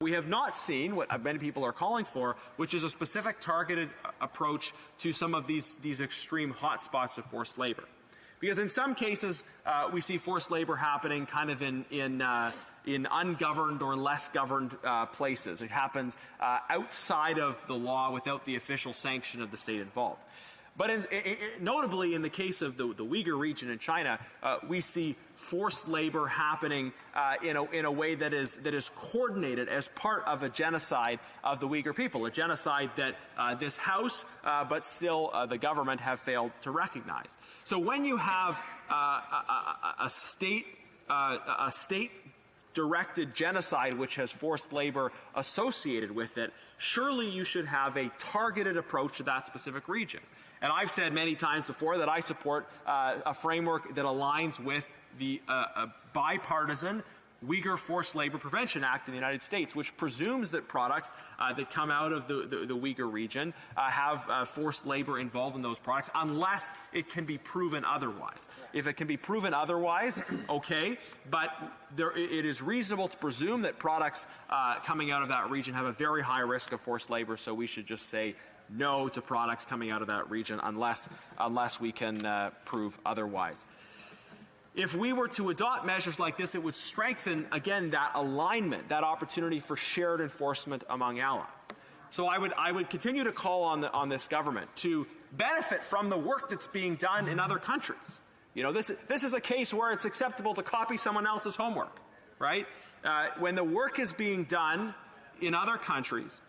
We have not seen what many people are calling for, which is a specific targeted approach to some of these extreme hotspots of forced labor. Because in some cases, we see forced labor happening kind of in ungoverned or less governed places. It happens outside of the law without the official sanction of the state involved. But notably in the case of the Uyghur region in China, we see forced labor happening in a way that is coordinated as part of a genocide of the Uyghur people, a genocide that this House, but still the government have failed to recognize. So when you have a state-directed genocide which has forced labor associated with it, surely you should have a targeted approach to that specific region. And I've said many times before that I support a framework that aligns with the bipartisan Uyghur Forced Labor Prevention Act in the United States, which presumes that products that come out of the Uyghur region have forced labor involved in those products, unless it can be proven otherwise. If it can be proven otherwise, okay, but it is reasonable to presume that products coming out of that region have a very high risk of forced labor, so we should just say no to products coming out of that region unless we can prove otherwise. If we were to adopt measures like this, it would strengthen, again, that alignment, that opportunity for shared enforcement among allies. So I would continue to call on this government to benefit from the work that's being done in other countries. You know, this is a case where it's acceptable to copy someone else's homework, right? When the work is being done in other countries,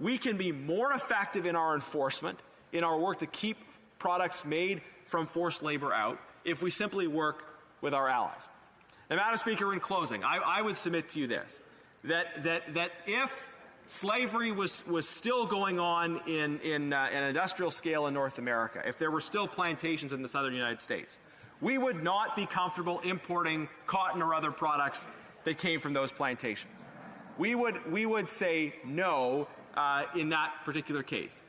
we can be more effective in our enforcement, in our work to keep products made from forced labor out, if we simply work with our allies. Now, Madam Speaker, in closing, I would submit to you this, that if slavery was still going on in an industrial scale in North America, if there were still plantations in the southern United States, we would not be comfortable importing cotton or other products that came from those plantations. We would say no in that particular case.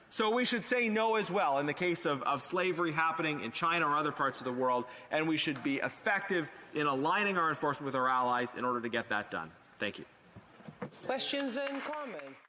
So we should say no as well in the case of slavery happening in China or other parts of the world, and we should be effective in aligning our enforcement with our allies in order to get that done. Thank you. Questions and comments?